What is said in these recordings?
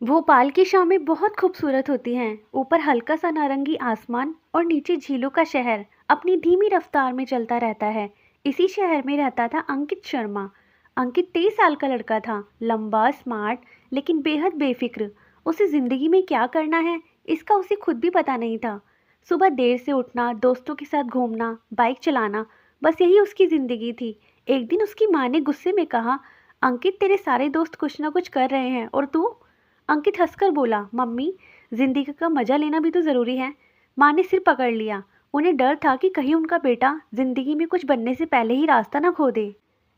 भोपाल की शामें बहुत खूबसूरत होती हैं। ऊपर हल्का सा नारंगी आसमान और नीचे झीलों का शहर अपनी धीमी रफ्तार में चलता रहता है। इसी शहर में रहता था अंकित शर्मा। अंकित 23 साल का लड़का था, लंबा, स्मार्ट, लेकिन बेहद बेफिक्र। उसे जिंदगी में क्या करना है, इसका उसे खुद भी पता नहीं था। सुबह देर से उठना, दोस्तों के साथ घूमना, बाइक चलाना, बस यही उसकी जिंदगी थी। एक दिन उसकी माँ ने गुस्से में कहा, अंकित तेरे सारे दोस्त कुछ ना कुछ कर रहे हैं और तू। अंकित हंसकर बोला, मम्मी, जिंदगी का मजा लेना भी तो जरूरी है। माँ ने सिर पकड़ लिया। उन्हें डर था कि कहीं उनका बेटा जिंदगी में कुछ बनने से पहले ही रास्ता ना खो दे।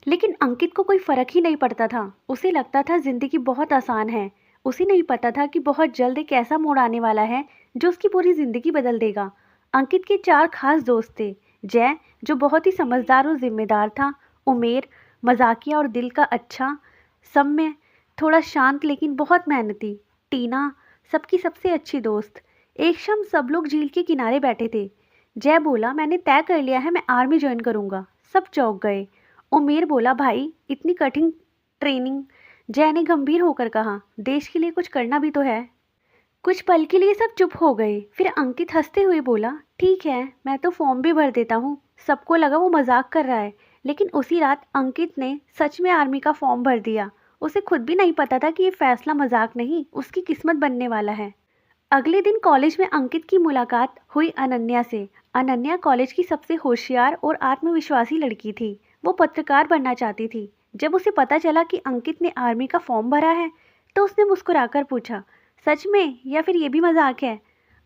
लेकिन अंकित को कोई फर्क ही नहीं पड़ता था। उसे लगता था जिंदगी बहुत आसान है। उसे नहीं पता था कि बहुत जल्द एक ऐसा मोड़ आने वाला है जो उसकी पूरी जिंदगी बदल देगा। अंकित के 4 खास दोस्त थे। जय, जो बहुत ही समझदार और जिम्मेदार था। उमेर, मजाकिया और दिल का अच्छा। सम्य, थोड़ा शांत लेकिन बहुत मेहनती। टीना, सबकी सबसे अच्छी दोस्त। एक शाम सब लोग झील के किनारे बैठे थे। जय बोला, मैंने तय कर लिया है, मैं आर्मी ज्वाइन करूंगा। सब चौंक गए। उमेर बोला, भाई इतनी कठिन ट्रेनिंग। जय ने गंभीर होकर कहा, देश के लिए कुछ करना भी तो है। कुछ पल के लिए सब चुप हो गए। फिर अंकित हंसते हुए बोला, ठीक है, मैं तो फॉर्म भी भर देता हूँ। सबको लगा वो मजाक कर रहा है, लेकिन उसी रात अंकित ने सच में आर्मी का फॉर्म भर दिया। उसे खुद भी नहीं पता था कि ये फैसला मजाक नहीं, उसकी किस्मत बनने वाला है। अगले दिन कॉलेज में अंकित की मुलाकात हुई अनन्या से। अनन्या कॉलेज की सबसे होशियार और आत्मविश्वासी लड़की थी। वो पत्रकार बनना चाहती थी। जब उसे पता चला कि अंकित ने आर्मी का फॉर्म भरा है, तो उसने मुस्कुराकर पूछा, सच में या फिर ये भी मजाक है?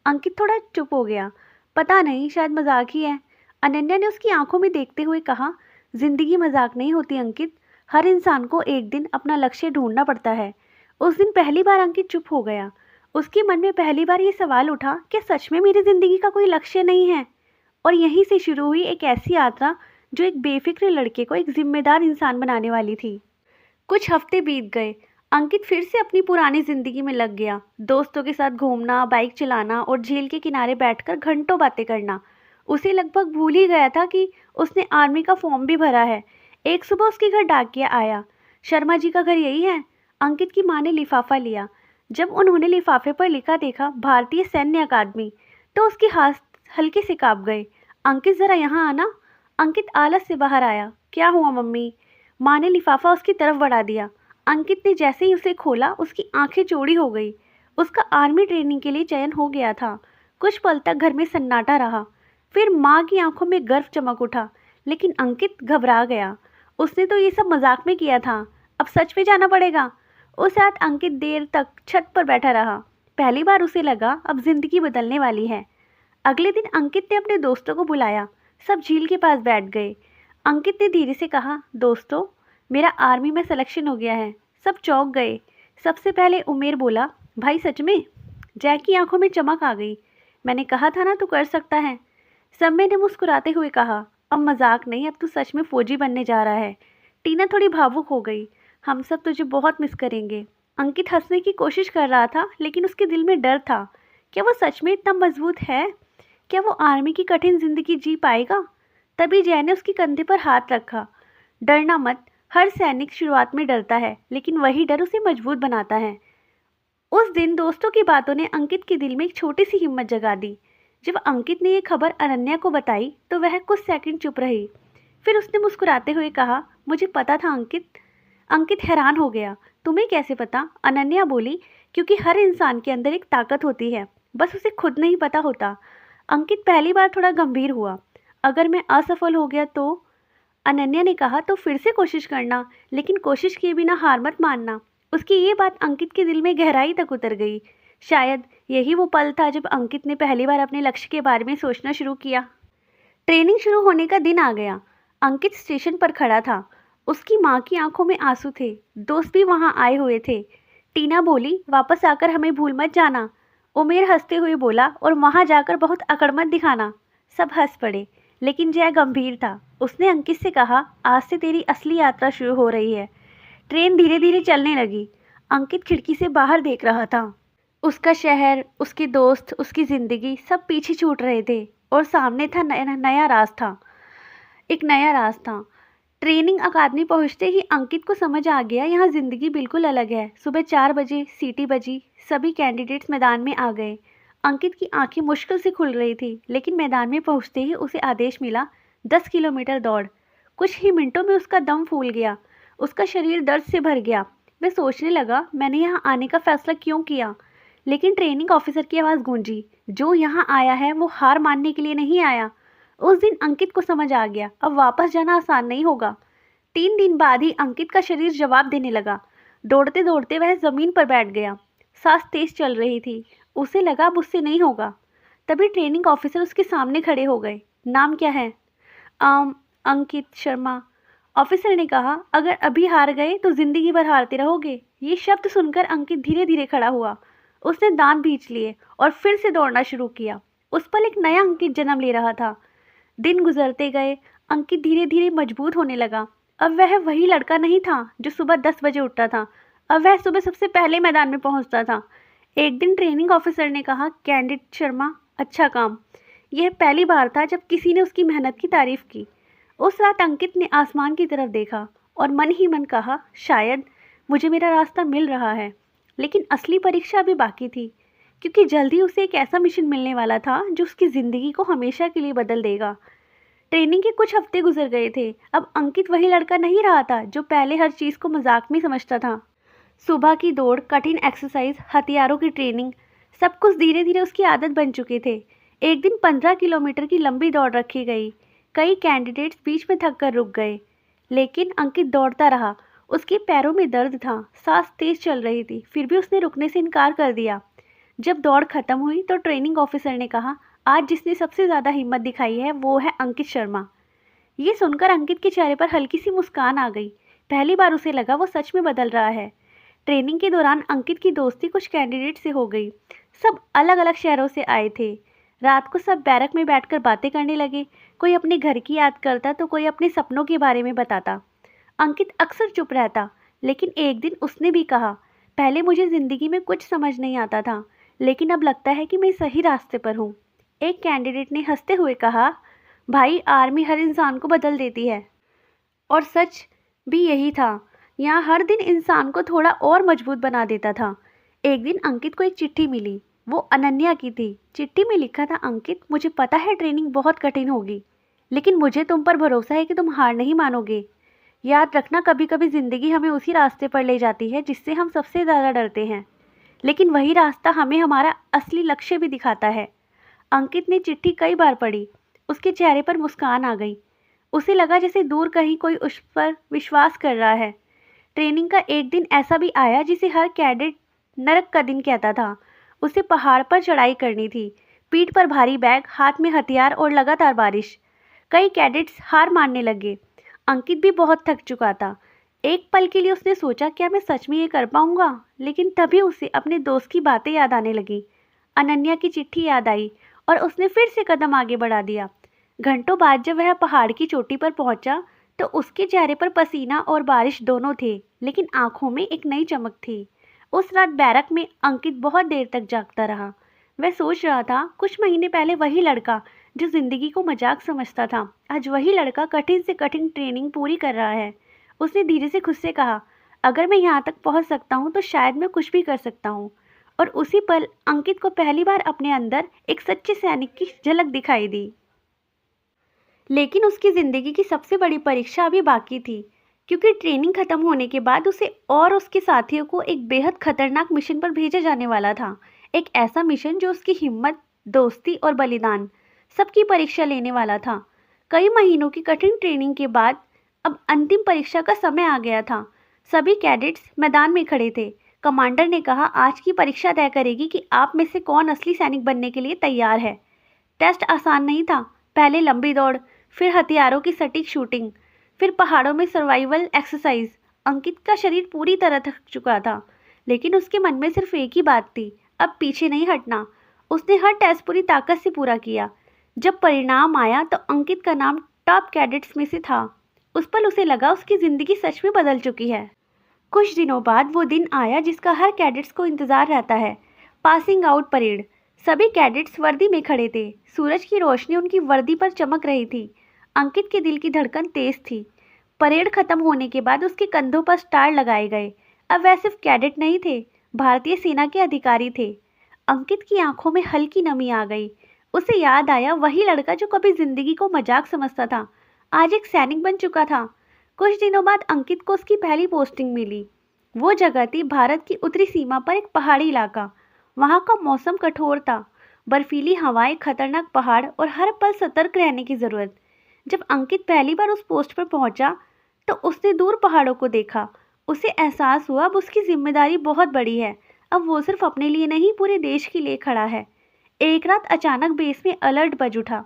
अंकित थोड़ा चुप हो गया। पता नहीं, शायद मजाक ही है। अनन्या ने उसकी आंखों में देखते हुए कहा, जिंदगी मजाक नहीं होती अंकित। हर इंसान को एक दिन अपना लक्ष्य ढूंढना पड़ता है। उस दिन पहली बार अंकित चुप हो गया। उसके मन में पहली बार ये सवाल उठा, क्या सच में मेरी जिंदगी का कोई लक्ष्य नहीं है? और यहीं से शुरू हुई एक ऐसी यात्रा जो एक बेफिक्र लड़के को एक जिम्मेदार इंसान बनाने वाली थी। कुछ हफ्ते बीत गए। अंकित फिर से अपनी पुरानी जिंदगी में लग गया। दोस्तों के साथ घूमना, बाइक चलाना और झील के किनारे बैठकर घंटों बातें करना। उसे लगभग भूल ही गया था कि उसने आर्मी का फॉर्म भी भरा है। एक सुबह उसके घर डाकिया आया। शर्मा जी का घर यही है? अंकित की माँ ने लिफाफा लिया। जब उन्होंने लिफाफे पर लिखा देखा, भारतीय सैन्य अकादमी, तो उसके हाथ हल्के से कांप गए। अंकित, जरा यहाँ आना। अंकित आलस से बाहर आया। क्या हुआ मम्मी? माँ ने लिफाफा उसकी तरफ बढ़ा दिया। अंकित ने जैसे ही उसे खोला, उसकी आंखें चौड़ी हो गई। उसका आर्मी ट्रेनिंग के लिए चयन हो गया था। कुछ पल तक घर में सन्नाटा रहा। फिर माँ की आंखों में गर्व चमक उठा, लेकिन अंकित घबरा गया। उसने तो ये सब मजाक में किया था, अब सच में जाना पड़ेगा। उस रात अंकित देर तक छत पर बैठा रहा। पहली बार उसे लगा अब जिंदगी बदलने वाली है। अगले दिन अंकित ने अपने दोस्तों को बुलाया। सब झील के पास बैठ गए। अंकित ने धीरे से कहा, दोस्तों, मेरा आर्मी में सिलेक्शन हो गया है। सब चौंक गए। सबसे पहले उमेर बोला, भाई सच में? जय की आंखों में चमक आ गई। मैंने कहा था ना तू कर सकता है। सम्मे ने मुस्कुराते हुए कहा, अब मजाक नहीं, अब तू सच में फौजी बनने जा रहा है। टीना थोड़ी भावुक हो गई। हम सब तुझे बहुत मिस करेंगे। अंकित हंसने की कोशिश कर रहा था, लेकिन उसके दिल में डर था। क्या वो सच में इतना मजबूत है? क्या वो आर्मी की कठिन जिंदगी जी पाएगा? तभी जय ने उसके कंधे पर हाथ रखा। डरना मत। हर सैनिक शुरुआत में डरता है, लेकिन वही डर उसे मजबूत बनाता है। उस दिन दोस्तों की बातों ने अंकित के दिल में एक छोटी सी हिम्मत जगा दी। जब अंकित ने ये खबर अनन्या को बताई, तो वह कुछ सेकंड चुप रही। फिर उसने मुस्कुराते हुए कहा, मुझे पता था अंकित। अंकित हैरान हो गया। तुम्हें कैसे पता? अनन्या बोली, क्योंकि हर इंसान के अंदर एक ताकत होती है, बस उसे खुद नहीं पता होता। अंकित पहली बार थोड़ा गंभीर हुआ। अगर मैं असफल हो गया तो? अनन्या ने कहा, तो फिर से कोशिश करना, लेकिन कोशिश किए बिना हार मत मानना। उसकी ये बात अंकित के दिल में गहराई तक उतर गई। शायद यही वो पल था जब अंकित ने पहली बार अपने लक्ष्य के बारे में सोचना शुरू किया। ट्रेनिंग शुरू होने का दिन आ गया। अंकित स्टेशन पर खड़ा था। उसकी माँ की आंखों में आंसू थे। दोस्त भी वहां आए हुए थे। टीना बोली, वापस आकर हमें भूल मत जाना। उमेर हंसते हुए बोला, और वहां जाकर बहुत अकड़ मत दिखाना। सब हंस पड़े, लेकिन जय गंभीर था। उसने अंकित से कहा, आज से तेरी असली यात्रा शुरू हो रही है। ट्रेन धीरे धीरे चलने लगी। अंकित खिड़की से बाहर देख रहा था। उसका शहर, उसके दोस्त, उसकी जिंदगी सब पीछे छूट रहे थे, और सामने था नया नया रास्ता। एक नया रास्ता। ट्रेनिंग अकादमी पहुंचते ही अंकित को समझ आ गया यहाँ जिंदगी बिल्कुल अलग है। सुबह 4 बजे सीटी बजी, सभी कैंडिडेट्स मैदान में आ गए। अंकित की आंखें मुश्किल से खुल रही थी, लेकिन मैदान में पहुंचते ही उसे आदेश मिला, 10 किलोमीटर दौड़। कुछ ही मिनटों में उसका दम फूल गया, उसका शरीर दर्द से भर गया। वह सोचने लगा, मैंने यहाँ आने का फैसला क्यों किया। लेकिन ट्रेनिंग ऑफिसर की आवाज़ गूंजी, जो यहाँ आया है वो हार मानने के लिए नहीं आया। उस दिन अंकित को समझ आ गया, अब वापस जाना आसान नहीं होगा। 3 दिन बाद ही अंकित का शरीर जवाब देने लगा। दौड़ते दौड़ते वह जमीन पर बैठ गया। सांस तेज चल रही थी, उसे लगा अब उससे नहीं होगा। तभी ट्रेनिंग ऑफिसर उसके सामने खड़े हो गए। नाम क्या है? अंकित शर्मा। ऑफिसर ने कहा, अगर अभी हार गए तो जिंदगी भर हारते रहोगे। ये शब्द सुनकर अंकित धीरे धीरे खड़ा हुआ। उसने दांत भींच लिए और फिर से दौड़ना शुरू किया। उस पल एक नया अंकित जन्म ले रहा था। दिन गुजरते गए, अंकित धीरे धीरे मजबूत होने लगा। अब वह वही लड़का नहीं था जो सुबह 10 बजे उठता था। अब वह सुबह सबसे पहले मैदान में पहुंचता था। एक दिन ट्रेनिंग ऑफिसर ने कहा, कैंडिडेट शर्मा, अच्छा काम। यह पहली बार था जब किसी ने उसकी मेहनत की तारीफ की। उस रात अंकित ने आसमान की तरफ देखा और मन ही मन कहा, शायद मुझे मेरा रास्ता मिल रहा है। लेकिन असली परीक्षा अभी बाकी थी, क्योंकि जल्दी उसे एक ऐसा मिशन मिलने वाला था जो उसकी ज़िंदगी को हमेशा के लिए बदल देगा। ट्रेनिंग के कुछ हफ्ते गुजर गए थे। अब अंकित वही लड़का नहीं रहा था जो पहले हर चीज़ को मजाक में समझता था। सुबह की दौड़, कठिन एक्सरसाइज, हथियारों की ट्रेनिंग, सब कुछ धीरे धीरे उसकी आदत बन चुके थे। एक दिन 15 किलोमीटर की लंबी दौड़ रखी गई। कई कैंडिडेट्स बीच में थक कर रुक गए, लेकिन अंकित दौड़ता रहा। उसके पैरों में दर्द था, सांस तेज चल रही थी, फिर भी उसने रुकने से इनकार कर दिया। जब दौड़ खत्म हुई तो ट्रेनिंग ऑफिसर ने कहा, आज जिसने सबसे ज़्यादा हिम्मत दिखाई है वो है अंकित शर्मा। ये सुनकर अंकित के चेहरे पर हल्की सी मुस्कान आ गई। पहली बार उसे लगा वो सच में बदल रहा है। ट्रेनिंग के दौरान अंकित की दोस्ती कुछ कैंडिडेट से हो गई। सब अलग अलग शहरों से आए थे। रात को सब बैरक में बैठकर बातें करने लगे। कोई अपने घर की याद करता तो कोई अपने सपनों के बारे में बताता। अंकित अक्सर चुप रहता, लेकिन एक दिन उसने भी कहा, पहले मुझे ज़िंदगी में कुछ समझ नहीं आता था, लेकिन अब लगता है कि मैं सही रास्ते पर हूँ। एक कैंडिडेट ने हंसते हुए कहा, भाई, आर्मी हर इंसान को बदल देती है। और सच भी यही था। यहाँ हर दिन इंसान को थोड़ा और मजबूत बना देता था। एक दिन अंकित को एक चिट्ठी मिली। वो अनन्या की थी। चिट्ठी में लिखा था, अंकित, मुझे पता है ट्रेनिंग बहुत कठिन होगी, लेकिन मुझे तुम पर भरोसा है कि तुम हार नहीं मानोगे। याद रखना, कभी कभी ज़िंदगी हमें उसी रास्ते पर ले जाती है जिससे हम सबसे ज़्यादा डरते हैं, लेकिन वही रास्ता हमें हमारा असली लक्ष्य भी दिखाता है। अंकित ने चिट्ठी कई बार पढ़ी। उसके चेहरे पर मुस्कान आ गई। उसे लगा जैसे दूर कहीं कोई उस पर विश्वास कर रहा है। ट्रेनिंग का एक दिन ऐसा भी आया जिसे हर कैडेट नरक का दिन कहता था। उसे पहाड़ पर चढ़ाई करनी थी, पीठ पर भारी बैग, हाथ में हथियार और लगातार बारिश। कई कैडेट्स हार मानने लगे। अंकित भी बहुत थक चुका था। एक पल के लिए उसने सोचा, क्या मैं सच में ये कर पाऊंगा? लेकिन तभी उसे अपने दोस्त की बातें याद आने लगी। अनन्या की चिट्ठी याद आई और उसने फिर से कदम आगे बढ़ा दिया। घंटों बाद जब वह पहाड़ की चोटी पर पहुंचा तो उसके चेहरे पर पसीना और बारिश दोनों थे, लेकिन आंखों में एक नई चमक थी। उस रात बैरक में अंकित बहुत देर तक जागता रहा। वह सोच रहा था, कुछ महीने पहले वही लड़का जो जिंदगी को मजाक समझता था, आज वही लड़का कठिन से कठिन ट्रेनिंग पूरी कर रहा है। उसने धीरे से खुद से कहा, अगर मैं यहाँ तक पहुँच सकता हूँ तो शायद मैं कुछ भी कर सकता हूँ। और उसी पल अंकित को पहली बार अपने अंदर एक सच्चे सैनिक की झलक दिखाई दी। लेकिन उसकी ज़िंदगी की सबसे बड़ी परीक्षा अभी बाकी थी, क्योंकि ट्रेनिंग खत्म होने के बाद उसे और उसके साथियों को एक बेहद खतरनाक मिशन पर भेजा जाने वाला था। एक ऐसा मिशन जो उसकी हिम्मत, दोस्ती और बलिदान सबकी परीक्षा लेने वाला था। कई महीनों की कठिन ट्रेनिंग के बाद अब अंतिम परीक्षा का समय आ गया था। सभी कैडेट्स मैदान में खड़े थे। कमांडर ने कहा, आज की परीक्षा तय करेगी कि आप में से कौन असली सैनिक बनने के लिए तैयार है। टेस्ट आसान नहीं था। पहले लंबी दौड़, फिर हथियारों की सटीक शूटिंग, फिर पहाड़ों में सर्वाइवल एक्सरसाइज। अंकित का शरीर पूरी तरह थक चुका था, लेकिन उसके मन में सिर्फ एक ही बात थी, अब पीछे नहीं हटना। उसने हर टेस्ट पूरी ताकत से पूरा किया। जब परिणाम आया तो अंकित का नाम टॉप कैडेट्स में से था। उस पल उसे लगा उसकी ज़िंदगी सच में बदल चुकी है। कुछ दिनों बाद वो दिन आया जिसका हर कैडेट्स को इंतज़ार रहता है, पासिंग आउट परेड। सभी कैडेट्स वर्दी में खड़े थे। सूरज की रोशनी उनकी वर्दी पर चमक रही थी। अंकित के दिल की धड़कन तेज थी। परेड खत्म होने के बाद उसके कंधों पर स्टार लगाए गए। अब वह सिर्फ कैडेट नहीं थे, भारतीय सेना के अधिकारी थे। अंकित की आंखों में हल्की नमी आ गई। उसे याद आया वही लड़का जो कभी जिंदगी को मजाक समझता था, आज एक सैनिक बन चुका था। कुछ दिनों बाद अंकित को उसकी पहली पोस्टिंग मिली। वो जगह थी भारत की उत्तरी सीमा पर एक पहाड़ी इलाका। वहाँ का मौसम कठोर था, बर्फीली हवाएं, खतरनाक पहाड़ और हर पल सतर्क रहने की जरूरत। जब अंकित पहली बार उस पोस्ट पर पहुंचा तो उसने दूर पहाड़ों को देखा। उसे एहसास हुआ अब उसकी जिम्मेदारी बहुत बड़ी है। अब वो सिर्फ अपने लिए नहीं, पूरे देश के लिए खड़ा है। एक रात अचानक बेस में अलर्ट बज उठा।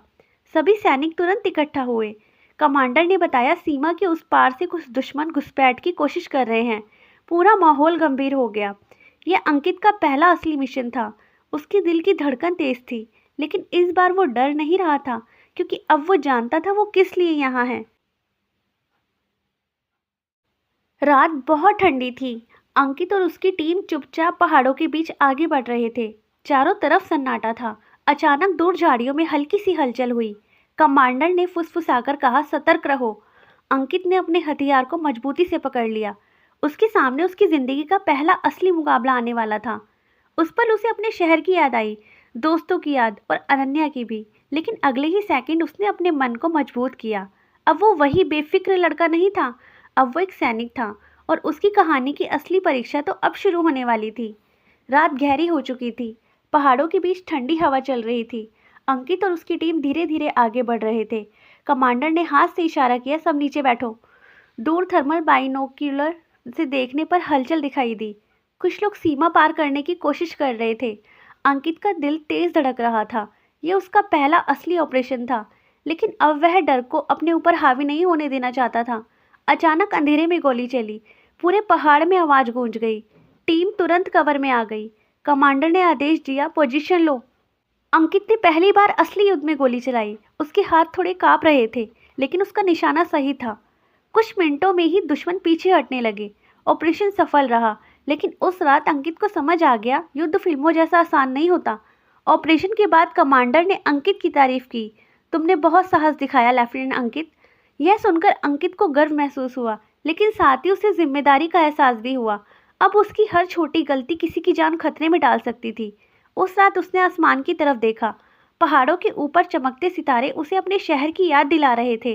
सभी सैनिक तुरंत इकट्ठा हुए। कमांडर ने बताया सीमा के उस पार से कुछ दुश्मन घुसपैठ की कोशिश कर रहे हैं। पूरा माहौल गंभीर हो गया। यह अंकित का पहला असली मिशन था। उसके दिल की धड़कन तेज थी, लेकिन इस बार वो डर नहीं रहा था, क्योंकि अब वो जानता था वो किस लिए यहाँ है। रात बहुत ठंडी थी। अंकित और उसकी टीम चुपचाप पहाड़ों के बीच आगे बढ़ रहे थे। चारों तरफ सन्नाटा था। अचानक दूर झाड़ियों में हल्की सी हलचल हुई। कमांडर ने फुसफुसाकर कहा, सतर्क रहो। अंकित ने अपने हथियार को मजबूती से पकड़ लिया। उसके सामने उसकी जिंदगी का पहला असली मुकाबला आने वाला था। उस पल उसे अपने शहर की याद आई, दोस्तों की याद और अनन्या की भी। लेकिन अगले ही सेकंड उसने अपने मन को मजबूत किया। अब वो वही बेफिक्र लड़का नहीं था, अब वो एक सैनिक था, और उसकी कहानी की असली परीक्षा तो अब शुरू होने वाली थी। रात गहरी हो चुकी थी। पहाड़ों के बीच ठंडी हवा चल रही थी। अंकित और उसकी टीम धीरे धीरे आगे बढ़ रहे थे। कमांडर ने हाथ से इशारा किया, सब नीचे बैठो। दूर थर्मल बाइनोक्यूलर से देखने पर हलचल दिखाई दी। कुछ लोग सीमा पार करने की कोशिश कर रहे थे। अंकित का दिल तेज धड़क रहा था। यह उसका पहला असली ऑपरेशन था, लेकिन अब वह डर को अपने ऊपर हावी नहीं होने देना चाहता था। अचानक अंधेरे में गोली चली। पूरे पहाड़ में आवाज गूंज गई। टीम तुरंत कवर में आ गई। कमांडर ने आदेश दिया, पोजीशन लो। अंकित ने पहली बार असली युद्ध में गोली चलाई। उसके हाथ थोड़े कांप रहे थे, लेकिन उसका निशाना सही था। कुछ मिनटों में ही दुश्मन पीछे हटने लगे। ऑपरेशन सफल रहा, लेकिन उस रात अंकित को समझ आ गया, युद्ध फिल्मों जैसा आसान नहीं होता। ऑपरेशन के बाद कमांडर ने अंकित की तारीफ की। तुमने बहुत साहस दिखाया लेफ्टिनेंट अंकित। यह सुनकर अंकित को गर्व महसूस हुआ, लेकिन साथ ही उसे जिम्मेदारी का एहसास भी हुआ। अब उसकी हर छोटी गलती किसी की जान खतरे में डाल सकती थी। उस रात उसने आसमान की तरफ देखा। पहाड़ों के ऊपर चमकते सितारे उसे अपने शहर की याद दिला रहे थे।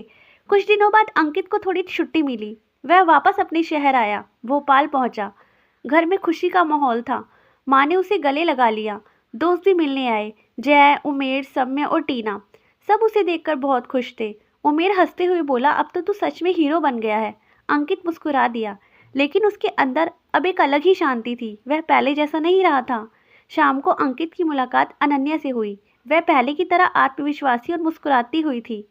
कुछ दिनों बाद अंकित को थोड़ी छुट्टी मिली। वह वापस अपने शहर आया, भोपाल पहुंचा। घर में खुशी का माहौल था। माँ ने उसे गले लगा लिया। दोस्त भी मिलने आए, जय, उमेर, सम्य और टीना। सब उसे देखकर बहुत खुश थे। उमेर हंसते हुए बोला, अब तो तू सच में हीरो बन गया है। अंकित मुस्कुरा दिया, लेकिन उसके अंदर अब एक अलग ही शांति थी। वह पहले जैसा नहीं रहा था। शाम को अंकित की मुलाकात अनन्या से हुई। वह पहले की तरह आत्मविश्वासी और मुस्कुराती हुई थी।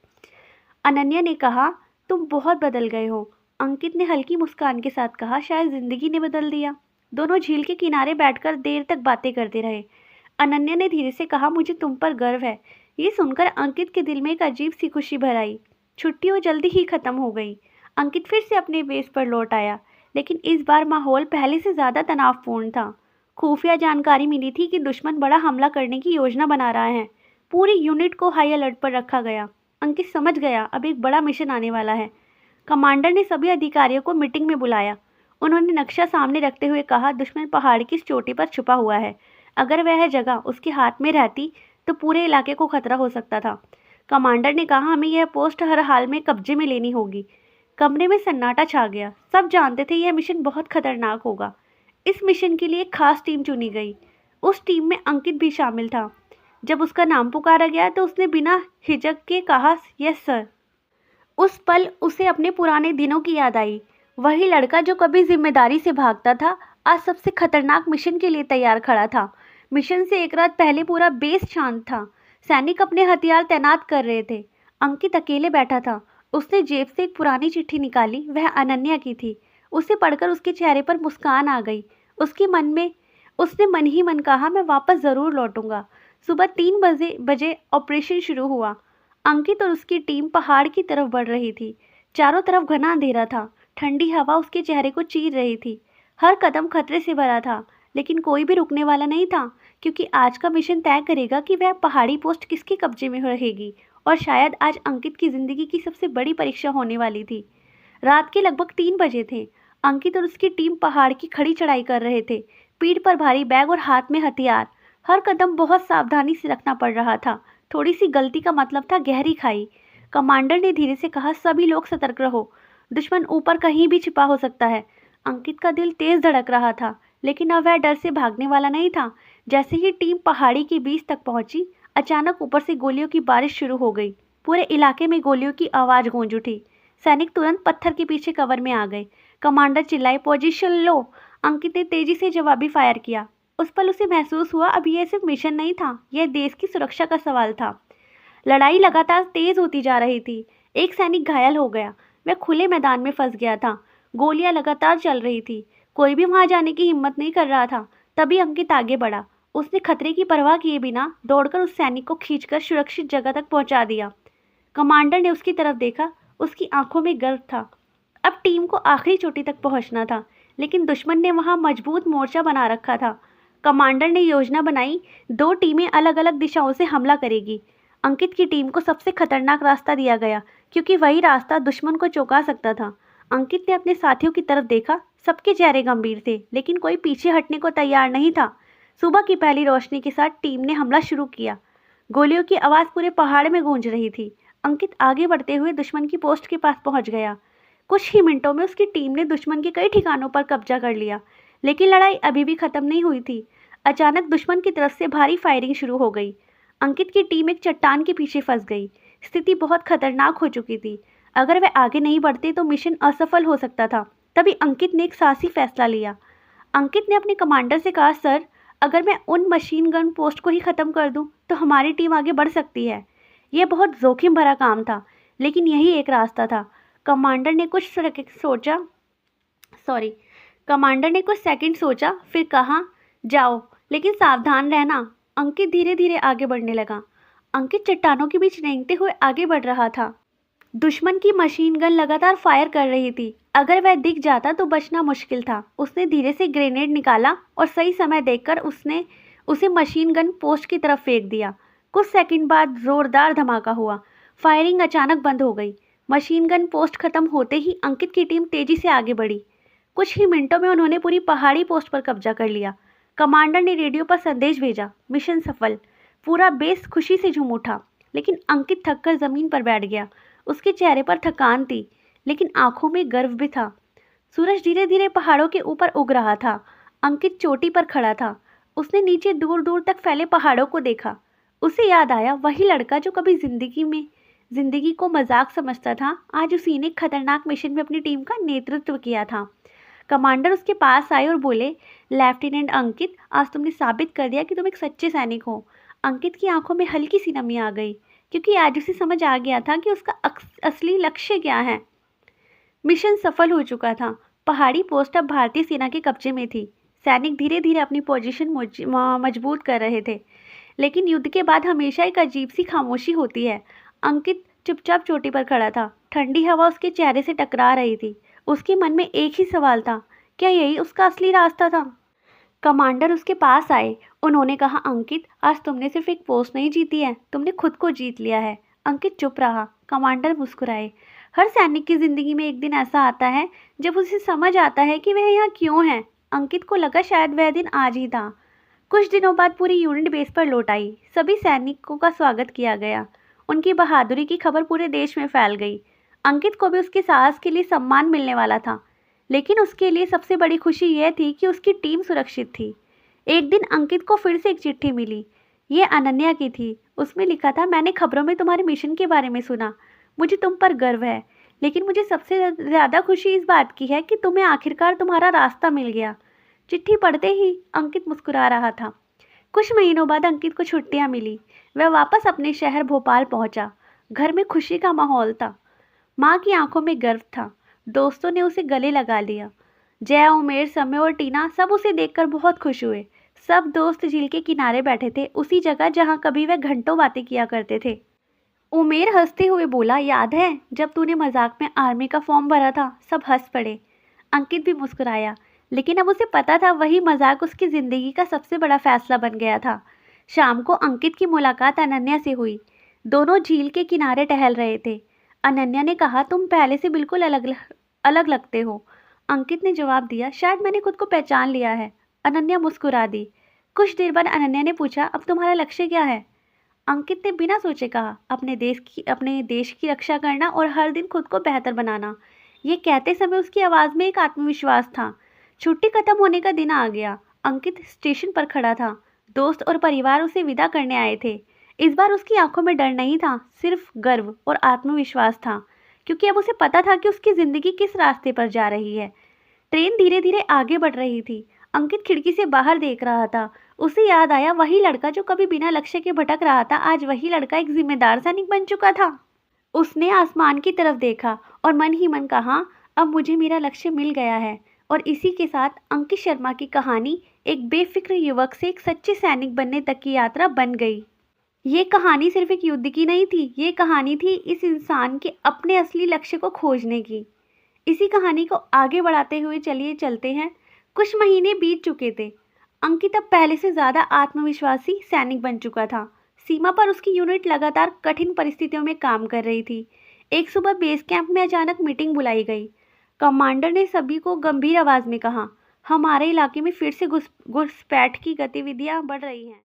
अनन्या ने कहा, तुम बहुत बदल गए हो। अंकित ने हल्की मुस्कान के साथ कहा, शायद जिंदगी ने बदल दिया। दोनों झील के किनारे बैठकर देर तक बातें करते रहे। अनन्या ने धीरे से कहा, मुझे तुम पर गर्व है। ये सुनकर अंकित के दिल में एक अजीब सी खुशी भर आई। छुट्टियां जल्दी ही खत्म हो गई। अंकित फिर से अपने बेस पर लौट आया, लेकिन इस बार माहौल पहले से ज़्यादा तनावपूर्ण था। खुफिया जानकारी मिली थी कि दुश्मन बड़ा हमला करने की योजना बना रहा है। पूरी यूनिट को हाई अलर्ट पर रखा गया। अंकित समझ गया, अब एक बड़ा मिशन आने वाला है। कमांडर ने सभी अधिकारियों को मीटिंग में बुलाया। उन्होंने नक्शा सामने रखते हुए कहा, दुश्मन पहाड़ की इस चोटी पर छुपा हुआ है। अगर वह जगह उसके हाथ में रहती तो पूरे इलाके को खतरा हो सकता था। कमांडर ने कहा, हमें यह पोस्ट हर हाल में कब्जे में लेनी होगी। कमरे में सन्नाटा छा गया। सब जानते थे यह मिशन बहुत खतरनाक होगा। इस मिशन के लिए एक खास टीम चुनी गई। उस टीम में अंकित भी शामिल था। जब उसका नाम पुकारा गया तो उसने बिना हिचक के कहा, यस सर। उस पल उसे अपने पुराने दिनों की याद आई। वही लड़का जो कभी जिम्मेदारी से भागता था, आज सबसे खतरनाक मिशन के लिए तैयार खड़ा था। मिशन से एक रात पहले पूरा बेस शांत था। सैनिक अपने हथियार तैनात कर रहे थे। अंकित अकेले बैठा था। उसने जेब से एक पुरानी चिट्ठी निकाली। वह अनन्या की थी। उसे पढ़कर उसके चेहरे पर मुस्कान आ गई। उसने मन ही मन कहा, मैं वापस ज़रूर लौटूंगा। सुबह 3 बजे ऑपरेशन शुरू हुआ। अंकित और उसकी टीम पहाड़ की तरफ बढ़ रही थी। चारों तरफ घना अंधेरा था। ठंडी हवा उसके चेहरे को चीर रही थी। हर कदम खतरे से भरा था, लेकिन कोई भी रुकने वाला नहीं था, क्योंकि आज का मिशन तय करेगा कि वह पहाड़ी पोस्ट किसके कब्जे में रहेगी। और शायद आज अंकित की ज़िंदगी की सबसे बड़ी परीक्षा होने वाली थी। रात के लगभग 3 बजे थे। अंकित और उसकी टीम पहाड़ की खड़ी चढ़ाई कर रहे थे, पीठ पर भारी बैग और हाथ में हथियार। हर कदम बहुत सावधानी से रखना पड़ रहा था। थोड़ी सी गलती का मतलब था गहरी खाई। कमांडर ने धीरे से कहा, सभी लोग सतर्क रहो, दुश्मन ऊपर कहीं भी छिपा हो सकता है। अंकित का दिल तेज धड़क रहा था, लेकिन अब वह डर से भागने वाला नहीं था। जैसे ही टीम पहाड़ी के बीच तक पहुंची, अचानक ऊपर से गोलियों की बारिश शुरू हो गई। पूरे इलाके में गोलियों की आवाज गूंज उठी। सैनिक तुरंत पत्थर के पीछे कवर में आ गए। कमांडर चिल्लाए, पोजीशन लो। अंकित ने तेजी से जवाबी फायर किया। उस पल उसे महसूस हुआ, अब यह सिर्फ मिशन नहीं था, यह देश की सुरक्षा का सवाल था। लड़ाई लगातार तेज होती जा रही थी। एक सैनिक घायल हो गया। वह खुले मैदान में फंस गया था। गोलियां लगातार चल रही थी। कोई भी वहां जाने की हिम्मत नहीं कर रहा था। तभी अंकित आगे बढ़ा। उसने खतरे की परवाह किए बिना दौड़कर उस सैनिक को खींचकर सुरक्षित जगह तक पहुंचा दिया। कमांडर ने उसकी तरफ देखा। उसकी आंखों में गर्व था। अब टीम को आखिरी चोटी तक पहुंचना था, लेकिन दुश्मन ने वहां मजबूत मोर्चा बना रखा था। कमांडर ने योजना बनाई, 2 टीमें अलग अलग दिशाओं से हमला करेगी। अंकित की टीम को सबसे खतरनाक रास्ता दिया गया, क्योंकि वही रास्ता दुश्मन को चौंका सकता था। अंकित ने अपने साथियों की तरफ देखा। सबके चेहरे गंभीर थे, लेकिन कोई पीछे हटने को तैयार नहीं था। सुबह की पहली रोशनी के साथ टीम ने हमला शुरू किया। गोलियों की आवाज़ पूरे पहाड़ में गूंज रही थी। अंकित आगे बढ़ते हुए दुश्मन की पोस्ट के पास पहुंच गया। कुछ ही मिनटों में उसकी टीम ने दुश्मन के कई ठिकानों पर कब्जा कर लिया, लेकिन लड़ाई अभी भी खत्म नहीं हुई थी। अचानक दुश्मन की तरफ से भारी फायरिंग शुरू हो गई। अंकित की टीम एक चट्टान के पीछे फंस गई। स्थिति बहुत खतरनाक हो चुकी थी। अगर वे आगे नहीं बढ़ते तो मिशन असफल हो सकता था। तभी अंकित ने एक साहसी फैसला लिया। अंकित ने अपने कमांडर से कहा, सर, अगर मैं उन मशीन गन पोस्ट को ही ख़त्म कर दूं, तो हमारी टीम आगे बढ़ सकती है। यह बहुत जोखिम भरा काम था, लेकिन यही एक रास्ता था। कमांडर ने कुछ सोचा सॉरी कमांडर ने कुछ सेकंड सोचा, फिर कहा, जाओ, लेकिन सावधान रहना। अंकित धीरे धीरे आगे बढ़ने लगा। अंकित चट्टानों के बीच रेंगते हुए आगे बढ़ रहा था। दुश्मन की मशीन गन लगातार फायर कर रही थी। अगर वह दिख जाता तो बचना मुश्किल था। उसने धीरे से ग्रेनेड निकाला और सही समय देखकर उसने उसे मशीन गन पोस्ट की तरफ फेंक दिया। कुछ सेकंड बाद जोरदार धमाका हुआ। फायरिंग अचानक बंद हो गई। मशीन गन पोस्ट खत्म होते ही अंकित की टीम तेजी से आगे बढ़ी। कुछ ही मिनटों में उन्होंने पूरी पहाड़ी पोस्ट पर कब्जा कर लिया। कमांडर ने रेडियो पर संदेश भेजा, मिशन सफल। पूरा बेस खुशी से झूम उठा, लेकिन अंकित थककर जमीन पर बैठ गया। उसके चेहरे पर थकान थी, लेकिन आंखों में गर्व भी था। सूरज धीरे धीरे पहाड़ों के ऊपर उग रहा था। अंकित चोटी पर खड़ा था। उसने नीचे दूर दूर तक फैले पहाड़ों को देखा। उसे याद आया, वही लड़का जो कभी जिंदगी को मजाक समझता था, आज उसी ने खतरनाक मिशन में अपनी टीम का नेतृत्व किया था। कमांडर उसके पास आए और बोले, लेफ्टिनेंट अंकित, आज तुमने साबित कर दिया कि तुम एक सच्चे सैनिक हो। अंकित की आंखों में हल्की सी नमी आ गई, क्योंकि आज उसे समझ आ गया था कि उसका असली लक्ष्य क्या है। मिशन सफल हो चुका था। पहाड़ी पोस्ट अब भारतीय सेना के कब्जे में थी। सैनिक धीरे धीरे अपनी पोजीशन मजबूत कर रहे थे, लेकिन युद्ध के बाद हमेशा एक अजीब सी खामोशी होती है। अंकित चुपचाप चोटी पर खड़ा था। ठंडी हवा उसके चेहरे से टकरा रही थी। उसके मन में एक ही सवाल था, क्या यही उसका असली रास्ता था? कमांडर उसके पास आए। उन्होंने कहा, अंकित, आज तुमने सिर्फ एक पोस्ट नहीं जीती है, तुमने खुद को जीत लिया है। अंकित चुप रहा। कमांडर मुस्कुराए। हर सैनिक की जिंदगी में एक दिन ऐसा आता है जब उसे समझ आता है कि वह यहाँ क्यों है। अंकित को लगा शायद वह दिन आज ही था। कुछ दिनों बाद पूरी यूनिट बेस पर लौट आई। सभी सैनिकों का स्वागत किया गया। उनकी बहादुरी की खबर पूरे देश में फैल गई। अंकित को भी उसके साहस के लिए सम्मान मिलने वाला था, लेकिन उसके लिए सबसे बड़ी खुशी यह थी कि उसकी टीम सुरक्षित थी। एक दिन अंकित को फिर से एक चिट्ठी मिली। ये अनन्या की थी। उसमें लिखा था, मैंने खबरों में तुम्हारे मिशन के बारे में सुना। मुझे तुम पर गर्व है, लेकिन मुझे सबसे ज़्यादा खुशी इस बात की है कि तुम्हें आखिरकार तुम्हारा रास्ता मिल गया। चिट्ठी पढ़ते ही अंकित मुस्कुरा रहा था। कुछ महीनों बाद अंकित को छुट्टियां मिली। वह वापस अपने शहर भोपाल पहुंचा। घर में खुशी का माहौल था। माँ की आंखों में गर्व था। दोस्तों ने उसे गले लगा लिया। जया, उमेर, समय और टीना सब उसे देखकर बहुत खुश हुए। सब दोस्त झील के किनारे बैठे थे, उसी जगह जहाँ कभी वह घंटों बातें किया करते थे। उमेर हंसते हुए बोला, याद है जब तूने मजाक में आर्मी का फॉर्म भरा था? सब हंस पड़े। अंकित भी मुस्कुराया, लेकिन अब उसे पता था वही मजाक उसकी ज़िंदगी का सबसे बड़ा फैसला बन गया था। शाम को अंकित की मुलाकात अनन्या से हुई। दोनों झील के किनारे टहल रहे थे। अनन्या ने कहा, तुम पहले से बिल्कुल अलग अलग लगते हो। अंकित ने जवाब दिया, शायद मैंने खुद को पहचान लिया है। अनन्या मुस्कुरा दी। कुछ देर बाद अनन्या ने पूछा, अब तुम्हारा लक्ष्य क्या है? अंकित ने बिना सोचे कहा, अपने देश की रक्षा करना और हर दिन खुद को बेहतर बनाना। ये कहते समय उसकी आवाज़ में एक आत्मविश्वास था। छुट्टी खत्म होने का दिन आ गया। अंकित स्टेशन पर खड़ा था। दोस्त और परिवार उसे विदा करने आए थे। इस बार उसकी आंखों में डर नहीं था, सिर्फ गर्व और आत्मविश्वास था, क्योंकि अब उसे पता था कि उसकी ज़िंदगी किस रास्ते पर जा रही है। ट्रेन धीरे धीरे आगे बढ़ रही थी। अंकित खिड़की से बाहर देख रहा था। उसे याद आया, वही लड़का जो कभी बिना लक्ष्य के भटक रहा था, आज वही लड़का एक जिम्मेदार सैनिक बन चुका था। उसने आसमान की तरफ देखा और मन ही मन कहा, अब मुझे मेरा लक्ष्य मिल गया है। और इसी के साथ अंकित शर्मा की कहानी एक बेफिक्र युवक से एक सच्चे सैनिक बनने तक की यात्रा बन गई। ये कहानी सिर्फ एक युद्ध की नहीं थी, ये कहानी थी इस इंसान के अपने असली लक्ष्य को खोजने की। इसी कहानी को आगे बढ़ाते हुए चलिए चलते हैं। कुछ महीने बीत चुके थे। अंकित अब पहले से ज़्यादा आत्मविश्वासी सैनिक बन चुका था। सीमा पर उसकी यूनिट लगातार कठिन परिस्थितियों में काम कर रही थी। एक सुबह बेस कैंप में अचानक मीटिंग बुलाई गई। कमांडर ने सभी को गंभीर आवाज़ में कहा, हमारे इलाके में फिर से घुसपैठ की गतिविधियां बढ़ रही हैं।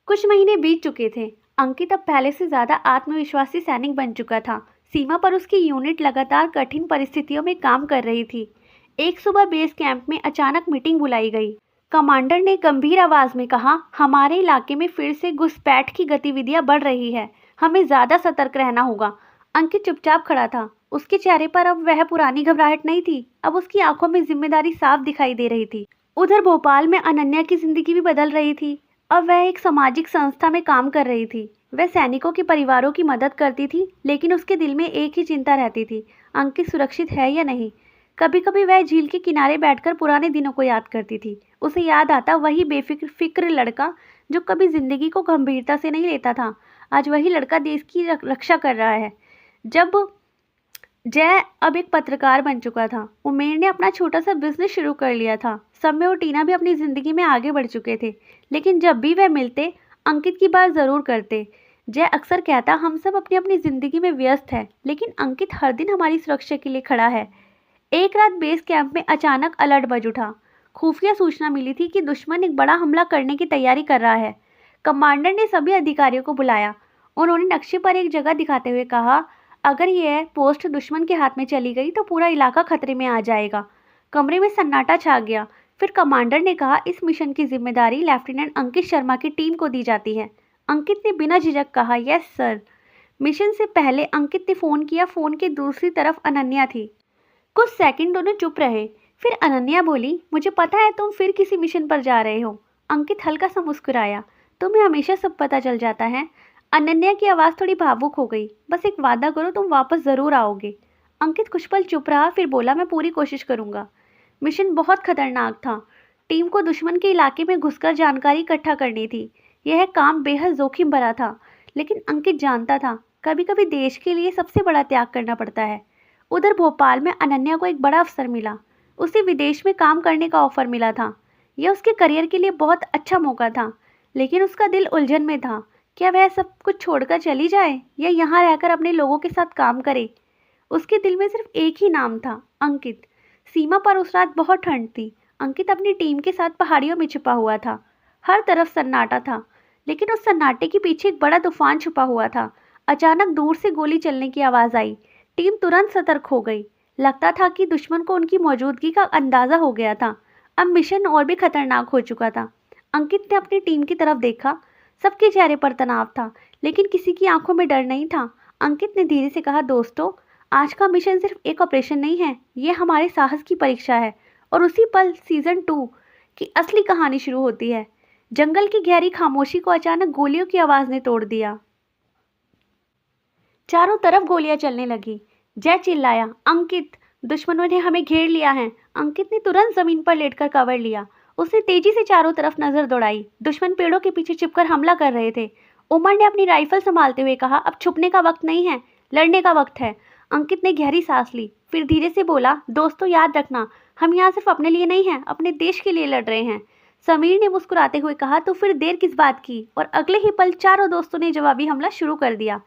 कुछ महीने बीत चुके थे। अंकित अब पहले से ज़्यादा आत्मविश्वासी सैनिक बन चुका था। सीमा पर उसकी यूनिट लगातार कठिन परिस्थितियों में काम कर रही थी। एक सुबह बेस कैंप में अचानक मीटिंग बुलाई गई। कमांडर ने गंभीर आवाज़ में कहा, हमारे इलाके में फिर से घुसपैठ की गतिविधियां बढ़ रही है, हमें ज़्यादा सतर्क रहना होगा। अंकित चुपचाप खड़ा था। उसके चेहरे पर अब वह पुरानी घबराहट नहीं थी, अब उसकी आंखों में जिम्मेदारी साफ दिखाई दे रही थी। उधर भोपाल में अनन्या की जिंदगी भी बदल रही थी। अब वह एक सामाजिक संस्था में काम कर रही थी। वह सैनिकों के परिवारों की मदद करती थी, लेकिन उसके दिल में एक ही चिंता रहती थी, अंकित सुरक्षित है या नहीं। कभी कभी वह झील के किनारे बैठकर पुराने दिनों को याद करती थी। उसे याद आता वही बेफिक्र लड़का जो कभी जिंदगी को गंभीरता से नहीं लेता था। आज वही लड़का देश की रक्षा कर रहा है। जब जय अब एक पत्रकार बन चुका था। उमेर ने अपना छोटा सा बिजनेस शुरू कर लिया था। समय और टीना भी अपनी ज़िंदगी में आगे बढ़ चुके थे, लेकिन जब भी वह मिलते अंकित की बात ज़रूर करते। जय अक्सर कहता, हम सब अपनी अपनी ज़िंदगी में व्यस्त है, लेकिन अंकित हर दिन हमारी सुरक्षा के लिए खड़ा है। एक रात बेस कैंप में अचानक अलर्ट बज उठा। खुफिया सूचना मिली थी कि दुश्मन एक बड़ा हमला करने की तैयारी कर रहा है। कमांडर ने सभी अधिकारियों को बुलाया। उन्होंने नक्शे पर एक जगह दिखाते हुए कहा, अगर यह पोस्ट दुश्मन के हाथ में चली गई तो पूरा इलाका खतरे में आ जाएगा। कमरे में सन्नाटा छा गया। फिर कमांडर ने कहा, इस मिशन की जिम्मेदारी लेफ्टिनेंट अंकित शर्मा की टीम को दी जाती है। अंकित ने बिना झिझक कहा, यस सर। मिशन से पहले अंकित ने फ़ोन किया। फ़ोन के दूसरी तरफ अनन्या थी। कुछ सेकंड दोनों चुप रहे। फिर अनन्या बोली, मुझे पता है तुम फिर किसी मिशन पर जा रहे हो। अंकित हल्का सा मुस्कुराया, तुम्हें हमेशा सब पता चल जाता है। अनन्या की आवाज़ थोड़ी भावुक हो गई। बस एक वादा करो, तुम वापस ज़रूर आओगे। अंकित कुछ पल चुप रहा, फिर बोला, मैं पूरी कोशिश करूँगा। मिशन बहुत खतरनाक था। टीम को दुश्मन के इलाके में घुसकर जानकारी इकट्ठा करनी थी। यह काम बेहद जोखिम भरा था, लेकिन अंकित जानता था कभी कभी देश के लिए सबसे बड़ा त्याग करना पड़ता है। उधर भोपाल में अनन्या को एक बड़ा अवसर मिला। उसे विदेश में काम करने का ऑफर मिला था। यह उसके करियर के लिए बहुत अच्छा मौका था, लेकिन उसका दिल उलझन में था। क्या वह सब कुछ छोड़कर चली जाए या यहाँ रहकर अपने लोगों के साथ काम करे? उसके दिल में सिर्फ एक ही नाम था, अंकित। सीमा पर उस रात बहुत ठंड थी। अंकित अपनी टीम के साथ पहाड़ियों में छिपा हुआ था। हर तरफ सन्नाटा था, लेकिन उस सन्नाटे के पीछे एक बड़ा तूफान छुपा हुआ था। अचानक दूर से गोली चलने की आवाज़ आई। टीम तुरंत सतर्क हो गई। लगता था कि दुश्मन को उनकी मौजूदगी का अंदाज़ा हो गया था। अब मिशन और भी खतरनाक हो चुका था। अंकित ने अपनी टीम की तरफ देखा। सबके चेहरे पर तनाव था, लेकिन किसी की आंखों में डर नहीं था। अंकित ने धीरे से कहा, दोस्तों, आज का मिशन सिर्फ एक ऑपरेशन नहीं है, ये हमारे साहस की परीक्षा है। और उसी पल सीजन 2 की असली कहानी शुरू होती है। जंगल की गहरी खामोशी को अचानक गोलियों की आवाज़ ने तोड़ दिया। चारों तरफ गोलियां चलने लगी। जय चिल्लाया, अंकित, दुश्मनों ने हमें घेर लिया है। अंकित ने तुरंत जमीन पर लेटकर कवर लिया। उसने तेजी से चारों तरफ नजर दौड़ाई। दुश्मन पेड़ों के पीछे छिपकर हमला कर रहे थे। उमर ने अपनी राइफल संभालते हुए कहा, अब छुपने का वक्त नहीं है, लड़ने का वक्त है। अंकित ने गहरी सांस ली, फिर धीरे से बोला, दोस्तों याद रखना, हम यहाँ सिर्फ अपने लिए नहीं हैं, अपने देश के लिए लड़ रहे हैं। समीर ने मुस्कुराते हुए कहा, तो फिर देर किस बात की? और अगले ही पल चारों दोस्तों ने जवाबी हमला शुरू कर दिया।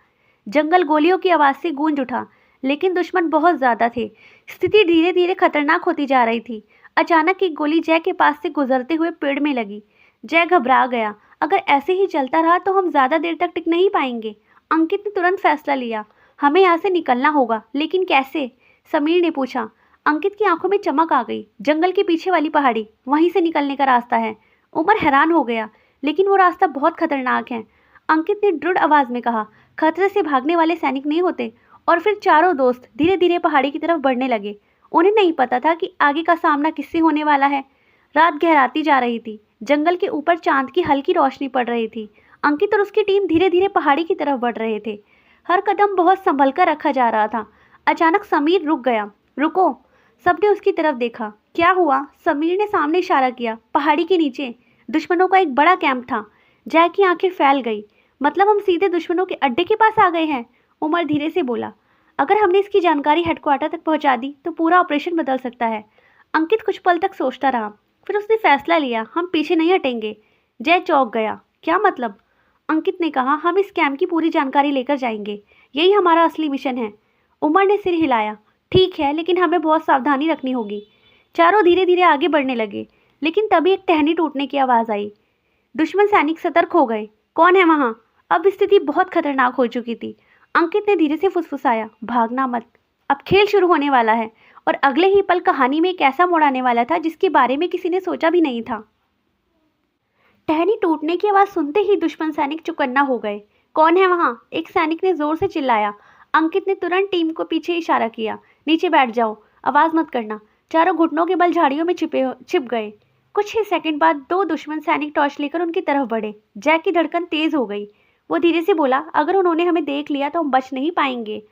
जंगल गोलियों की आवाज़ से गूंज उठा। लेकिन दुश्मन बहुत ज़्यादा थे। स्थिति धीरे धीरे खतरनाक होती जा रही थी। अचानक एक गोली जय के पास से गुजरते हुए पेड़ में लगी। जय घबरा गया। अगर ऐसे ही चलता रहा तो हम ज़्यादा देर तक टिक नहीं पाएंगे। अंकित ने तुरंत फैसला लिया, हमें यहाँ से निकलना होगा, लेकिन कैसे? समीर ने पूछा। अंकित की आंखों में चमक आ गई। जंगल के पीछे वाली पहाड़ी, वहीं से निकलने का रास्ता है। उमर हैरान हो गया, लेकिन वो रास्ता बहुत खतरनाक है। अंकित ने दृढ़ आवाज में कहा, खतरे से भागने वाले सैनिक नहीं होते। और फिर चारों दोस्त धीरे धीरे पहाड़ी की तरफ बढ़ने लगे। उन्हें नहीं पता था कि आगे का सामना किससे होने वाला है। रात गहराती जा रही थी। जंगल के ऊपर चांद की हल्की रोशनी पड़ रही थी। अंकित और उसकी टीम धीरे धीरे पहाड़ी की तरफ बढ़ रहे थे। हर कदम बहुत संभल कर रखा जा रहा था। अचानक समीर रुक गया। रुको! सबने उसकी तरफ देखा। क्या हुआ? समीर ने सामने इशारा किया। पहाड़ी के नीचे दुश्मनों का एक बड़ा कैंप था। जय की आंखें फैल गई। मतलब हम सीधे दुश्मनों के अड्डे के पास आ गए हैं। उमर धीरे से बोला, अगर हमने इसकी जानकारी हेडक्वार्टर तक पहुंचा दी तो पूरा ऑपरेशन बदल सकता है। अंकित कुछ पल तक सोचता रहा, फिर उसने फैसला लिया, हम पीछे नहीं हटेंगे। जय चौंक गया। क्या मतलब? अंकित ने कहा, हम इस कैंप की पूरी जानकारी लेकर जाएंगे। यही हमारा असली मिशन है। उमर ने सिर हिलाया। ठीक है, लेकिन हमें बहुत सावधानी रखनी होगी। चारों धीरे धीरे आगे बढ़ने लगे, लेकिन तभी एक टहनी टूटने की आवाज़ आई। दुश्मन सैनिक सतर्क हो गए। कौन है वहाँ? अब स्थिति बहुत खतरनाक हो चुकी थी। अंकित ने धीरे से फुसफुसाया, भागना मत, अब खेल शुरू होने वाला है। और अगले ही पल कहानी में एक ऐसा मोड़ आने वाला था जिसके बारे में किसी ने सोचा भी नहीं था। टहनी टूटने की आवाज़ सुनते ही दुश्मन सैनिक चौकन्ना हो गए। कौन है वहाँ? एक सैनिक ने जोर से चिल्लाया। अंकित ने तुरंत टीम को पीछे इशारा किया। नीचे बैठ जाओ, आवाज़ मत करना। चारों घुटनों के बल झाड़ियों में छिप गए। कुछ ही सेकंड बाद दो दुश्मन सैनिक टॉर्च लेकर उनकी तरफ बढ़े। जय की धड़कन तेज हो गई। वो धीरे से बोला, अगर उन्होंने हमें देख लिया तो हम बच नहीं पाएंगे।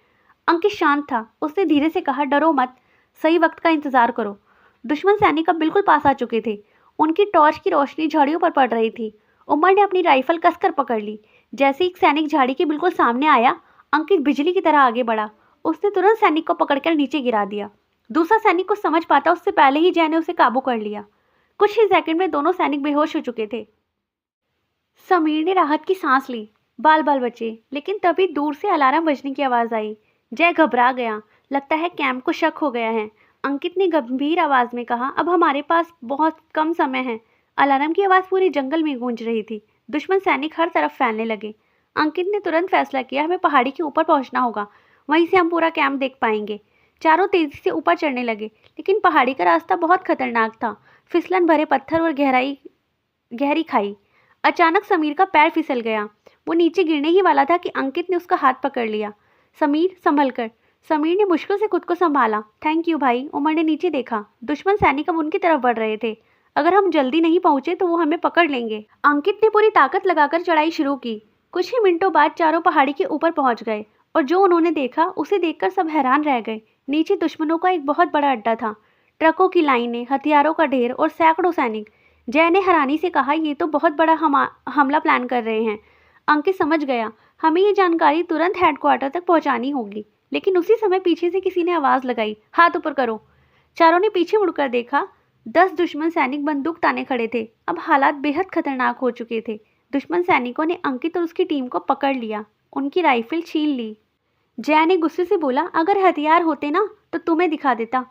अंकित शांत था। उसने धीरे से कहा, डरो मत, सही वक्त का इंतजार करो। दुश्मन सैनिक अब बिल्कुल पास आ चुके थे। उनकी टॉर्च की रोशनी झाड़ियों पर पड़ रही थी। उमर ने अपनी राइफल कसकर पकड़ ली। जैसे एक सैनिक झाड़ी के बिल्कुल सामने आया, अंकित बिजली की तरह आगे बढ़ा। उसने तुरंत सैनिक को पकड़कर नीचे गिरा दिया। दूसरा सैनिक कुछ समझ पाता उससे पहले ही जय ने उसे काबू कर लिया। कुछ ही सेकंड में दोनों सैनिक बेहोश हो चुके थे। समीर ने राहत की सांस ली। बाल बाल बचे, लेकिन तभी दूर से अलार्म बजने की आवाज़ आई। जय घबरा गया। लगता है कैंप को शक हो गया है। अंकित ने गंभीर आवाज़ में कहा, अब हमारे पास बहुत कम समय है। अलार्म की आवाज़ पूरे जंगल में गूंज रही थी। दुश्मन सैनिक हर तरफ फैलने लगे। अंकित ने तुरंत फैसला किया, हमें पहाड़ी के ऊपर पहुंचना होगा, वहीं से हम पूरा कैंप देख पाएंगे। चारों तेजी से ऊपर चढ़ने लगे, लेकिन पहाड़ी का रास्ता बहुत खतरनाक था। फिसलन भरे पत्थर और गहरी खाई। अचानक समीर का पैर फिसल गया। वो नीचे गिरने ही वाला था कि अंकित ने उसका हाथ पकड़ लिया। समीर, संभल कर। समीर ने मुश्किल से खुद को संभाला। थैंक यू भाई। उमर ने नीचे देखा। दुश्मन सैनिक अब उनकी तरफ बढ़ रहे थे। अगर हम जल्दी नहीं पहुंचे तो वो हमें पकड़ लेंगे। अंकित ने पूरी ताकत लगाकर चढ़ाई शुरू की। कुछ ही मिनटों बाद चारों पहाड़ी के ऊपर पहुंच गए, और जो उन्होंने देखा उसे देखकर सब हैरान रह गए। नीचे दुश्मनों का एक बहुत बड़ा अड्डा था। ट्रकों की लाइनें, हथियारों का ढेर और सैकड़ों सैनिक। जय ने हैरानी से कहा, ये तो बहुत बड़ा हमला प्लान कर रहे हैं। अंकित समझ गया, हमें ये जानकारी तुरंत हेडक्वार्टर तक पहुंचानी होगी। लेकिन उसी समय पीछे से किसी ने आवाज़ लगाई, हाथ ऊपर करो। चारों ने पीछे मुड़कर देखा। 10 दुश्मन सैनिक बंदूक ताने खड़े थे। अब हालात बेहद खतरनाक हो चुके थे। दुश्मन सैनिकों ने अंकित और उसकी टीम को पकड़ लिया, उनकी राइफल छीन ली। जय ने गुस्से से बोला, अगर हथियार होते ना तो तुम्हें दिखा देता।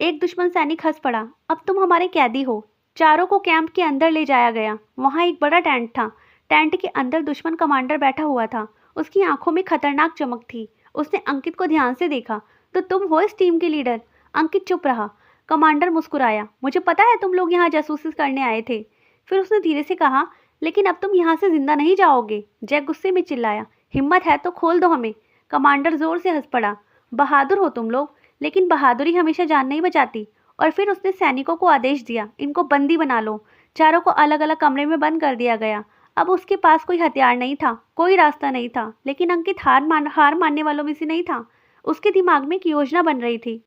एक दुश्मन सैनिक हंस पड़ा, अब तुम हमारे कैदी हो। चारों को कैंप के अंदर ले जाया गया। वहाँ एक बड़ा टेंट था। टेंट के अंदर दुश्मन कमांडर बैठा हुआ था। उसकी आंखों में खतरनाक चमक थी। उसने अंकित को ध्यान से देखा। तो तुम हो इस टीम के लीडर? अंकित चुप रहा। कमांडर मुस्कुराया, मुझे पता है तुम लोग यहाँ जासूसी करने आए थे। फिर उसने धीरे से कहा, लेकिन अब तुम यहाँ से जिंदा नहीं जाओगे। जय गुस्से में चिल्लाया, हिम्मत है तो खोल दो हमें। कमांडर जोर से हंस पड़ा, बहादुर हो तुम लोग, लेकिन बहादुरी हमेशा जान नहीं बचाती। और फिर उसने सैनिकों को आदेश दिया, इनको बंदी बना लो। चारों को अलग अलग कमरे में बंद कर दिया गया। अब उसके पास कोई हथियार नहीं था, कोई रास्ता नहीं था। लेकिन अंकित हार मानने वालों में से नहीं था। उसके दिमाग में एक योजना बन रही थी।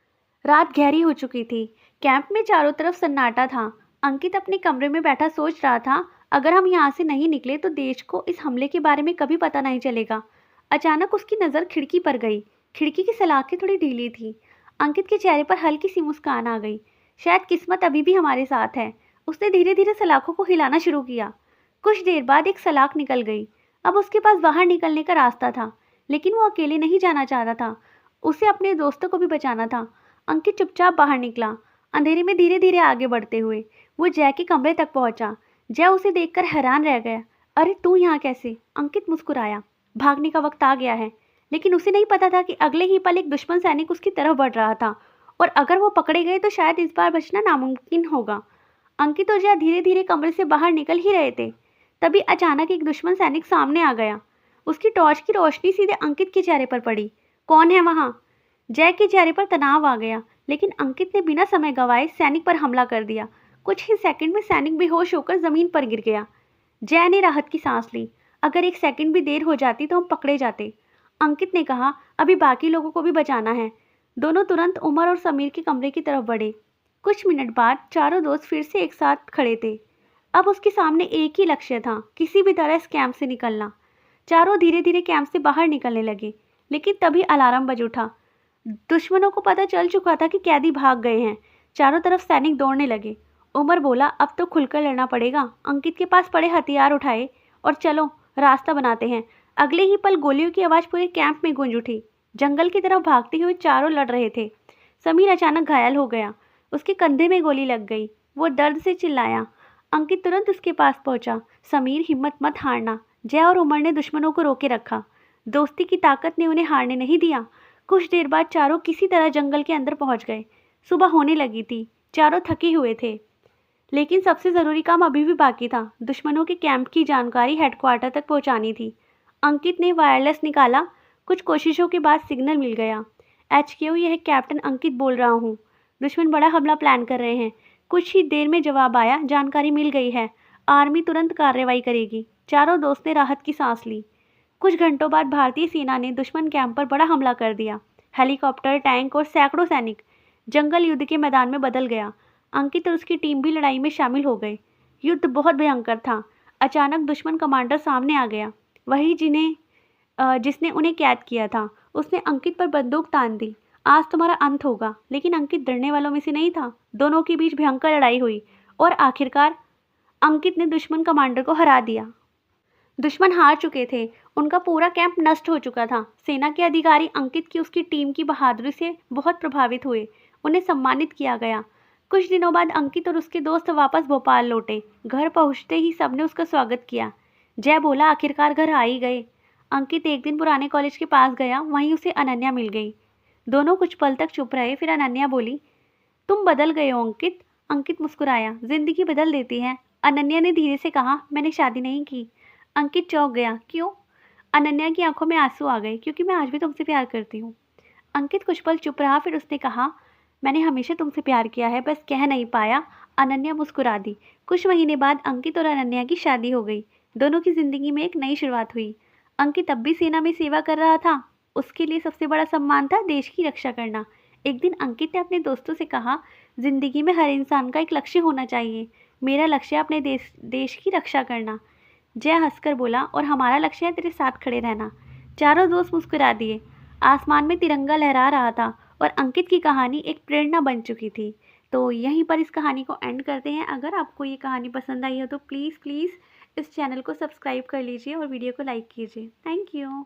रात गहरी हो चुकी थी। कैंप में चारों तरफ सन्नाटा था। अंकित अपने कमरे में बैठा सोच रहा था, अगर हम यहाँ से नहीं निकले तो देश को इस हमले के बारे में कभी पता नहीं चलेगा। अचानक उसकी नज़र खिड़की पर गई। खिड़की की सलाखें थोड़ी ढीली थी। अंकित के चेहरे पर हल्की सी मुस्कान आ गई। शायद किस्मत अभी भी हमारे साथ है। उसने धीरे धीरे सलाखों को हिलाना शुरू किया। कुछ देर बाद एक सलाख निकल गई। अब उसके पास बाहर निकलने का रास्ता था, लेकिन वो अकेले नहीं जाना चाहता था। उसे अपने दोस्तों को भी बचाना था। अंकित चुपचाप बाहर निकला, अंधेरे में धीरे धीरे आगे बढ़ते हुए वो जय के कमरे तक पहुंचा। जय उसे देखकर हैरान रह गया। अरे तू यहाँ कैसे? अंकित मुस्कुराया। भागने का वक्त आ गया है। लेकिन उसे नहीं पता था कि अगले ही पल एक दुश्मन सैनिक उसकी तरफ बढ़ रहा था, और अगर वो पकड़े गए तो शायद इस बार बचना नामुमकिन होगा। अंकित और जय धीरे धीरे कमरे से बाहर निकल ही रहे थे, तभी अचानक एक दुश्मन सैनिक सामने आ गया। उसकी टॉर्च की रोशनी सीधे अंकित के चेहरे पर पड़ी। कौन है वहाँ? जय के चेहरे पर तनाव आ गया, लेकिन अंकित ने बिना समय गंवाए सैनिक पर हमला कर दिया। कुछ ही सेकंड में सैनिक बेहोश होकर जमीन पर गिर गया। जय ने राहत की सांस ली। अगर एक सेकंड भी देर हो जाती तो हम पकड़े जाते। अंकित ने कहा, अभी बाकी लोगों को भी बचाना है। दोनों तुरंत उमर और समीर के कमरे की तरफ बढ़े। कुछ मिनट बाद चारों दोस्त फिर से एक साथ खड़े थे। अब उसके सामने एक ही लक्ष्य था, किसी भी तरह इस कैंप से निकलना। चारों धीरे धीरे कैंप से बाहर निकलने लगे, लेकिन तभी अलार्म बज उठा। दुश्मनों को पता चल चुका था कि कैदी भाग गए हैं। चारों तरफ सैनिक दौड़ने लगे। उमर बोला, अब तो खुलकर लड़ना पड़ेगा। अंकित के पास पड़े हथियार उठाए और चलो रास्ता बनाते हैं। अगले ही पल गोलियों की आवाज़ पूरे कैंप में गूंज उठी। जंगल की तरफ भागते हुए चारों लड़ रहे थे। समीर अचानक घायल हो गया, उसके कंधे में गोली लग गई। वो दर्द से चिल्लाया। अंकित तुरंत उसके पास पहुंचा। समीर, हिम्मत मत हारना। जय और उमर ने दुश्मनों को रोके रखा। दोस्ती की ताकत ने उन्हें हारने नहीं दिया। कुछ देर बाद चारों किसी तरह जंगल के अंदर पहुंच गए। सुबह होने लगी थी। चारों थके हुए थे, लेकिन सबसे ज़रूरी काम अभी भी बाकी था। दुश्मनों के कैंप की जानकारी हेडक्वार्टर तक पहुंचानी थी। अंकित ने वायरलेस निकाला। कुछ कोशिशों के बाद सिग्नल मिल गया। HQ, यह कैप्टन अंकित बोल रहा हूँ। दुश्मन बड़ा हमला प्लान कर रहे हैं। कुछ ही देर में जवाब आया, जानकारी मिल गई है। आर्मी तुरंत कार्रवाई करेगी। चारों दोस्त ने राहत की सांस ली। कुछ घंटों बाद भारतीय सेना ने दुश्मन कैंप पर बड़ा हमला कर दिया। हेलीकॉप्टर, टैंक और सैकड़ों सैनिक। जंगल युद्ध के मैदान में बदल गया। अंकित और उसकी टीम भी लड़ाई में शामिल हो गए। युद्ध बहुत भयंकर था। अचानक दुश्मन कमांडर सामने आ गया, वही जिसने उन्हें कैद किया था। उसने अंकित पर बंदूक तान दी। आज तुम्हारा अंत होगा। लेकिन अंकित डरने वालों में से नहीं था। दोनों के बीच भयंकर लड़ाई हुई और आखिरकार अंकित ने दुश्मन कमांडर को हरा दिया। दुश्मन हार चुके थे। उनका पूरा कैंप नष्ट हो चुका था। सेना के अधिकारी अंकित की उसकी टीम की बहादुरी से बहुत प्रभावित हुए। उन्हें सम्मानित किया गया। कुछ दिनों बाद अंकित और उसके दोस्त वापस भोपाल लौटे। घर पहुंचते ही सबने उसका स्वागत किया। जय बोला, आखिरकार घर आ ही गए। अंकित एक दिन पुराने कॉलेज के पास गया, वहीं उसे अनन्या मिल गई। दोनों कुछ पल तक चुप रहे, फिर अनन्या बोली, तुम बदल गए हो अंकित। अंकित मुस्कुराया, जिंदगी बदल देती है। अनन्या ने धीरे से कहा, मैंने शादी नहीं की। अंकित चौंक गया। क्यों? अनन्या की आंखों में आंसू आ गए। क्योंकि मैं आज भी तुमसे प्यार करती हूँ। अंकित कुछ पल चुप रहा, फिर उसने कहा, मैंने हमेशा तुमसे प्यार किया है, बस कह नहीं पाया। अनन्या मुस्कुरा दी। कुछ महीने बाद अंकित और अनन्या की शादी हो गई। दोनों की जिंदगी में एक नई शुरुआत हुई। अंकित अब भी सेना में सेवा कर रहा था। उसके लिए सबसे बड़ा सम्मान था देश की रक्षा करना। एक दिन अंकित ने अपने दोस्तों से कहा, जिंदगी में हर इंसान का एक लक्ष्य होना चाहिए। मेरा लक्ष्य है अपने देश की रक्षा करना। जय हंसकर बोला, और हमारा लक्ष्य है तेरे साथ खड़े रहना। चारों दोस्त मुस्कुरा दिए। आसमान में तिरंगा लहरा रहा था और अंकित की कहानी एक प्रेरणा बन चुकी थी। तो यहीं पर इस कहानी को एंड करते हैं। अगर आपको ये कहानी पसंद आई हो तो प्लीज़ इस चैनल को सब्सक्राइब कर लीजिए और वीडियो को लाइक कीजिए। Thank you.